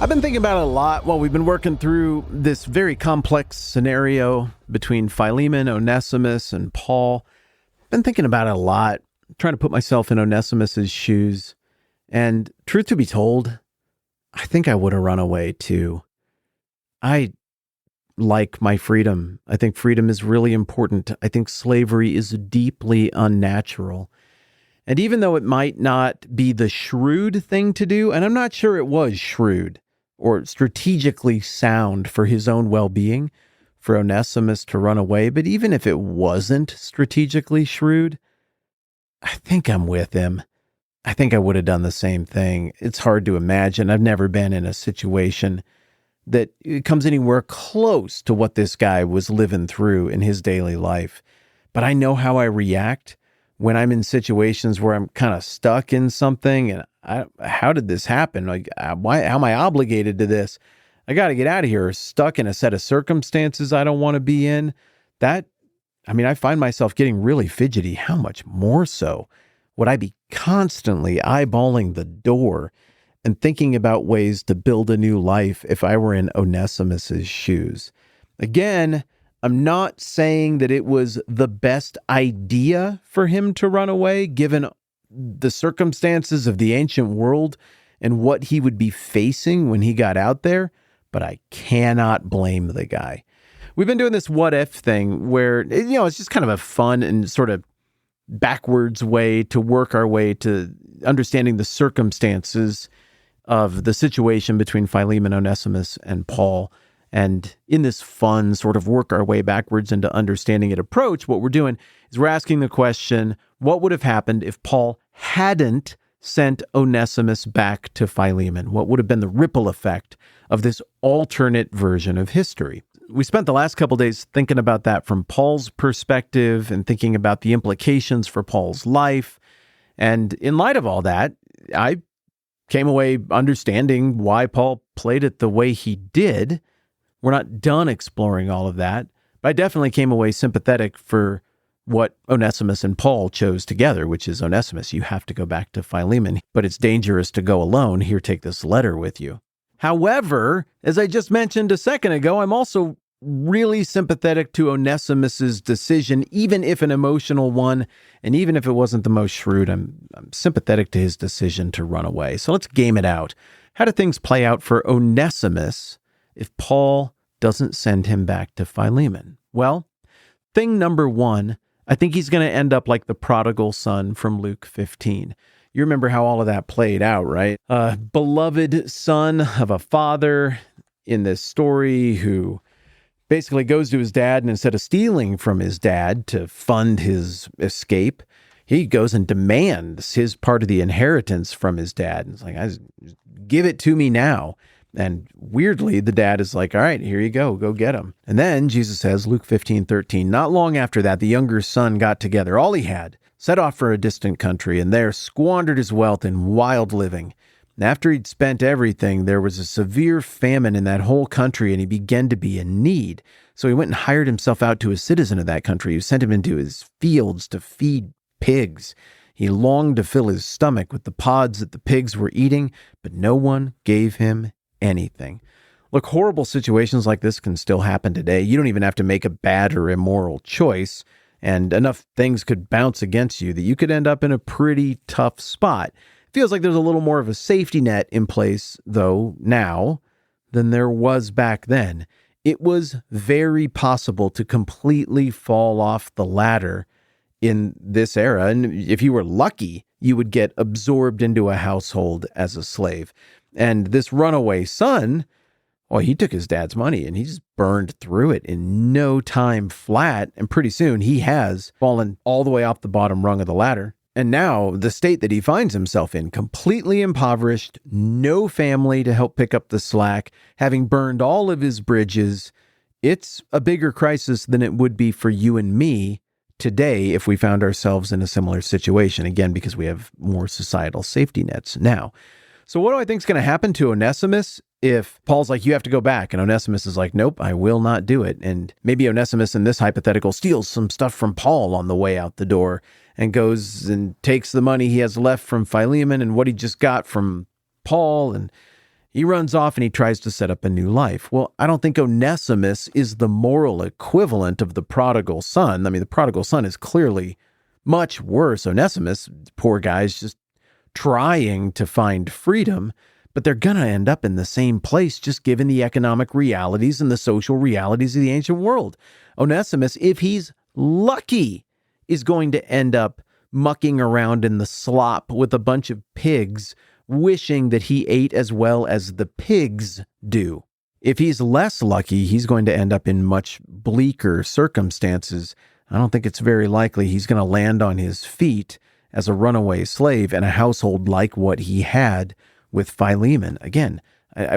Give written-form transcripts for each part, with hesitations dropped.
I've been thinking about it a lot while we've been working through this very complex scenario between Philemon, Onesimus, and Paul. Been thinking about it a lot, trying to put myself in Onesimus's shoes. And truth to be told, I think I would have run away too. I like my freedom. I think freedom is really important. I think slavery is deeply unnatural. And even though it might not be the shrewd thing to do, and I'm not sure it was shrewd or strategically sound for his own well-being, for Onesimus to run away, but even if it wasn't strategically shrewd, I think I'm with him. I think I would have done the same thing. It's hard to imagine. I've never been in a situation that comes anywhere close to what this guy was living through in his daily life. But I know how I react when I'm in situations where I'm kind of stuck in something and how did this happen? Like, how am I obligated to this? I got to get out of here. Stuck in a set of circumstances I don't want to be in. I find myself getting really fidgety. How much more so would I be constantly eyeballing the door and thinking about ways to build a new life if I were in Onesimus's shoes? Again, I'm not saying that it was the best idea for him to run away, given the circumstances of the ancient world and what he would be facing when he got out there, but I cannot blame the guy. We've been doing this what if thing where, it's just kind of a fun and sort of backwards way to work our way to understanding the circumstances of the situation between Philemon, Onesimus, and Paul. And in this fun sort of work our way backwards into understanding it approach, what we're doing is we're asking the question, what would have happened if Paul hadn't sent Onesimus back to Philemon? What would have been the ripple effect of this alternate version of history? We spent the last couple days thinking about that from Paul's perspective and thinking about the implications for Paul's life. And in light of all that, I came away understanding why Paul played it the way he did. We're not done exploring all of that, but I definitely came away sympathetic for what Onesimus and Paul chose together, which is, Onesimus, you have to go back to Philemon, but it's dangerous to go alone. Here, take this letter with you. However, as I just mentioned a second ago, I'm also really sympathetic to Onesimus's decision, even if an emotional one, and even if it wasn't the most shrewd, I'm sympathetic to his decision to run away. So let's game it out. How do things play out for Onesimus if Paul doesn't send him back to Philemon? Well, thing number one, I think he's going to end up like the prodigal son from Luke 15. You remember how all of that played out, right? A beloved son of a father in this story who basically goes to his dad, and instead of stealing from his dad to fund his escape, he goes and demands his part of the inheritance from his dad. And it's like, give it to me now. And weirdly, the dad is like, all right, here you go get him. And then Jesus says, Luke 15:13, not long after that, the younger son got together all he had, set off for a distant country, and there squandered his wealth in wild living. And after he'd spent everything, there was a severe famine in that whole country, and he began to be in need. So he went and hired himself out to a citizen of that country, who sent him into his fields to feed pigs. He longed to fill his stomach with the pods that the pigs were eating, but no one gave him anything. Look, horrible situations like this can still happen today. You don't even have to make a bad or immoral choice, and enough things could bounce against you that you could end up in a pretty tough spot. Feels like there's a little more of a safety net in place, though, now than there was back then. It was very possible to completely fall off the ladder in this era, and if you were lucky, you would get absorbed into a household as a slave. And this runaway son, well, he took his dad's money and he just burned through it in no time flat. And pretty soon he has fallen all the way off the bottom rung of the ladder. And now the state that he finds himself in, completely impoverished, no family to help pick up the slack, having burned all of his bridges, it's a bigger crisis than it would be for you and me today if we found ourselves in a similar situation, again, because we have more societal safety nets now. So what do I think is going to happen to Onesimus if Paul's like, you have to go back, and Onesimus is like, nope, I will not do it? And maybe Onesimus in this hypothetical steals some stuff from Paul on the way out the door and goes and takes the money he has left from Philemon and what he just got from Paul, and He runs off and he tries to set up a new life. Well, I don't think Onesimus is the moral equivalent of the prodigal son. I mean, the prodigal son is clearly much worse. Onesimus, poor guy's just trying to find freedom, but they're going to end up in the same place just given the economic realities and the social realities of the ancient world. Onesimus, if he's lucky, is going to end up mucking around in the slop with a bunch of pigs, wishing that he ate as well as the pigs do. If he's less lucky, he's going to end up in much bleaker circumstances. I don't think it's very likely he's going to land on his feet as a runaway slave in a household like what he had with Philemon. Again,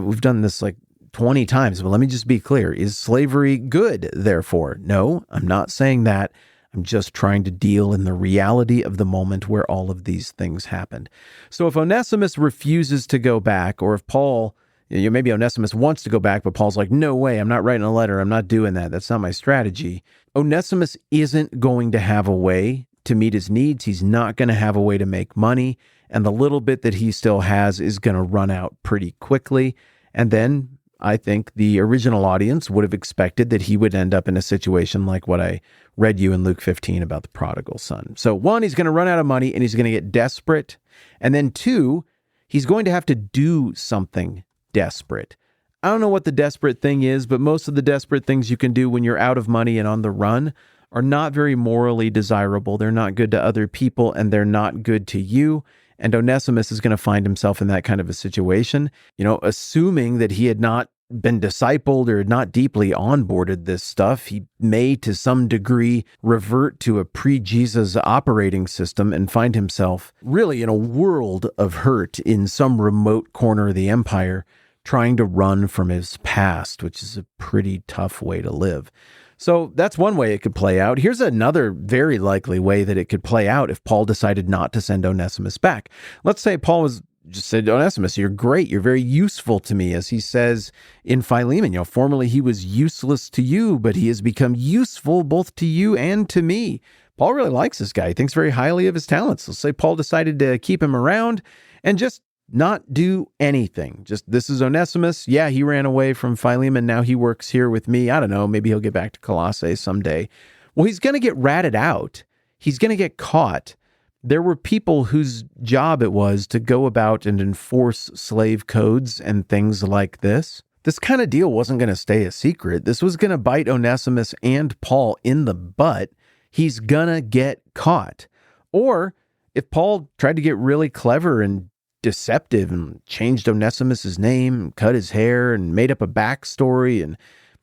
we've done this like 20 times, but let me just be clear. Is slavery good, therefore? No, I'm not saying that. I'm just trying to deal in the reality of the moment where all of these things happened. So if Onesimus refuses to go back, or if Paul, maybe Onesimus wants to go back, but Paul's like, no way, I'm not writing a letter. I'm not doing that. That's not my strategy. Onesimus isn't going to have a way to meet his needs. He's not going to have a way to make money. And the little bit that he still has is going to run out pretty quickly. And then I think the original audience would have expected that he would end up in a situation like what I read you in Luke 15 about the prodigal son. So one, he's going to run out of money and he's going to get desperate. And then two, he's going to have to do something desperate. I don't know what the desperate thing is, but most of the desperate things you can do when you're out of money and on the run are not very morally desirable. They're not good to other people and they're not good to you. And Onesimus is going to find himself in that kind of a situation, assuming that he had not been discipled or had not deeply onboarded this stuff. He may, to some degree, revert to a pre-Jesus operating system and find himself really in a world of hurt in some remote corner of the empire, trying to run from his past, which is a pretty tough way to live. So that's one way it could play out. Here's another very likely way that it could play out if Paul decided not to send Onesimus back. Let's say Paul just said, Onesimus, you're great. You're very useful to me. As he says in Philemon, formerly he was useless to you, but he has become useful both to you and to me. Paul really likes this guy. He thinks very highly of his talents. Let's say Paul decided to keep him around and just not do anything. Just, this is Onesimus. Yeah, he ran away from Philemon. Now he works here with me. I don't know. Maybe he'll get back to Colossae someday. Well, he's going to get ratted out. He's going to get caught. There were people whose job it was to go about and enforce slave codes and things like this. This kind of deal wasn't going to stay a secret. This was going to bite Onesimus and Paul in the butt. He's going to get caught. Or if Paul tried to get really clever and deceptive and changed Onesimus's name, cut his hair, and made up a backstory and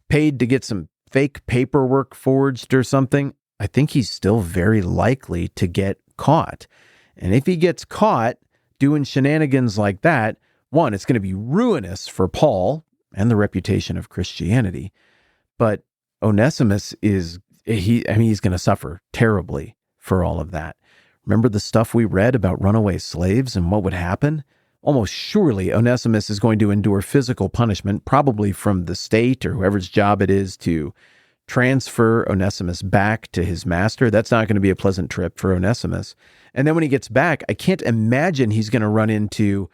paid to get some fake paperwork forged or something, I think he's still very likely to get caught. And if he gets caught doing shenanigans like that, one, it's going to be ruinous for Paul and the reputation of Christianity. But Onesimus he's going to suffer terribly for all of that. Remember the stuff we read about runaway slaves and what would happen? Almost surely Onesimus is going to endure physical punishment, probably from the state or whoever's job it is to transfer Onesimus back to his master. That's not going to be a pleasant trip for Onesimus. And then when he gets back, I can't imagine he's going to run into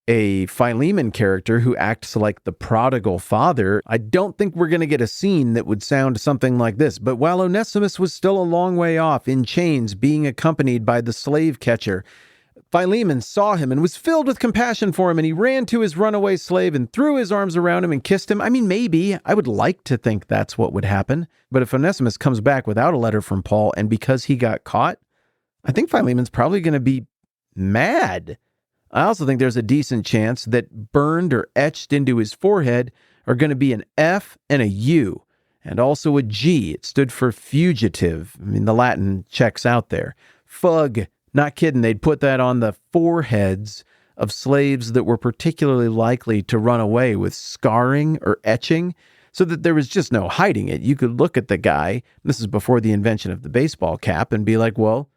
a Philemon character who acts like the prodigal father. I don't think we're going to get a scene that would sound something like this. But while Onesimus was still a long way off in chains, being accompanied by the slave catcher, Philemon saw him and was filled with compassion for him, and he ran to his runaway slave and threw his arms around him and kissed him. I mean, maybe. I would like to think that's what would happen. But if Onesimus comes back without a letter from Paul, and because he got caught, I think Philemon's probably going to be mad. I also think there's a decent chance that burned or etched into his forehead are going to be an F and a U, and also a G. It stood for fugitive. I mean, the Latin checks out there. Fug. Not kidding. They'd put that on the foreheads of slaves that were particularly likely to run away with scarring or etching, so that there was just no hiding it. You could look at the guy, this is before the invention of the baseball cap, and be like, well,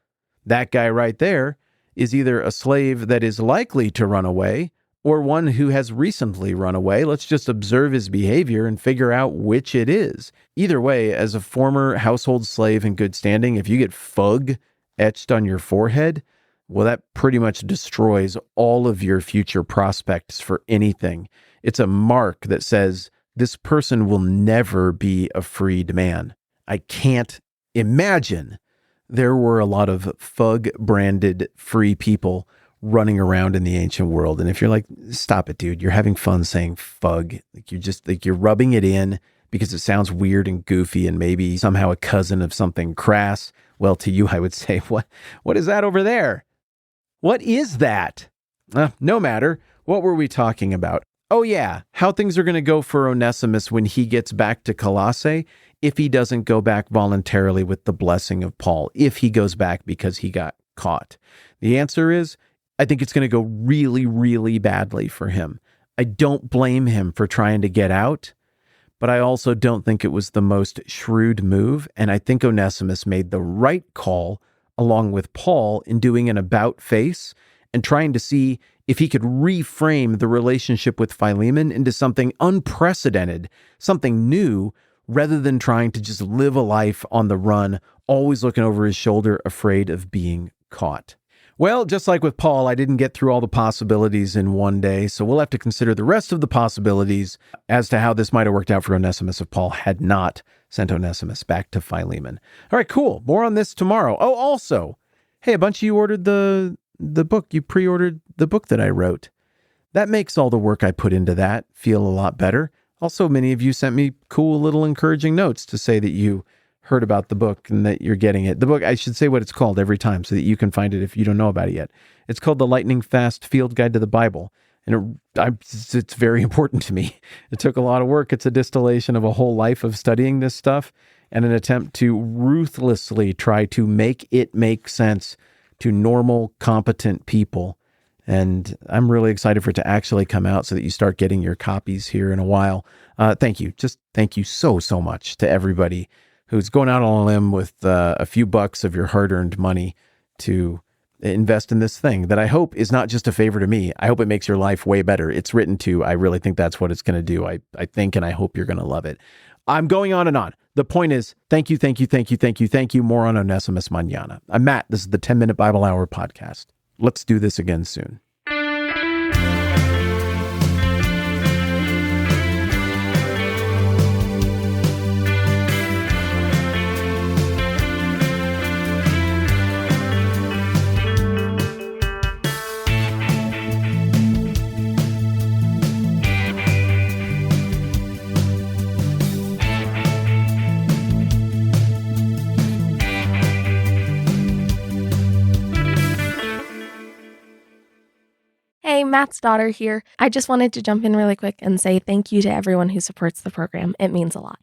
that guy right there is either a slave that is likely to run away or one who has recently run away. Let's just observe his behavior and figure out which it is. Either way, as a former household slave in good standing, if you get fug etched on your forehead, well, that pretty much destroys all of your future prospects for anything. It's a mark that says this person will never be a freed man. I can't imagine there were a lot of Fug branded free people running around in the ancient world. And if you're like, stop it, dude, you're having fun saying Fug. Like you're rubbing it in because it sounds weird and goofy and maybe somehow a cousin of something crass. Well, to you, I would say, what is that over there? What is that? No matter. What were we talking about? Oh yeah, how things are going to go for Onesimus when he gets back to Colossae if he doesn't go back voluntarily with the blessing of Paul, if he goes back because he got caught. The answer is, I think it's going to go really, really badly for him. I don't blame him for trying to get out, but I also don't think it was the most shrewd move. And I think Onesimus made the right call along with Paul in doing an about face and trying to see if he could reframe the relationship with Philemon into something unprecedented, something new, rather than trying to just live a life on the run, always looking over his shoulder, afraid of being caught. Well, just like with Paul, I didn't get through all the possibilities in one day, so we'll have to consider the rest of the possibilities as to how this might have worked out for Onesimus if Paul had not sent Onesimus back to Philemon. All right, cool. More on this tomorrow. Oh, also, hey, a bunch of you ordered the book. You pre-ordered the book that I wrote. That makes all the work I put into that feel a lot better. Also, many of you sent me cool little encouraging notes to say that you heard about the book and that you're getting it. The book, I should say what it's called every time so that you can find it if you don't know about it yet. It's called The Lightning Fast Field Guide to the Bible. And it's very important to me. It took a lot of work. It's a distillation of a whole life of studying this stuff and an attempt to ruthlessly try to make it make sense to normal, competent people. And I'm really excited for it to actually come out so that you start getting your copies here in a while. Thank you. Just thank you so much to everybody who's going out on a limb with a few bucks of your hard-earned money to invest in this thing that I hope is not just a favor to me. I hope it makes your life way better. It's written to. I really think that's what it's going to do. I think and I hope you're going to love it. I'm going on and on. The point is, thank you. More on Onesimus Mañana. I'm Matt. This is the 10-Minute Bible Hour podcast. Let's do this again soon. Hey, Matt's daughter here. I just wanted to jump in really quick and say thank you to everyone who supports the program. It means a lot.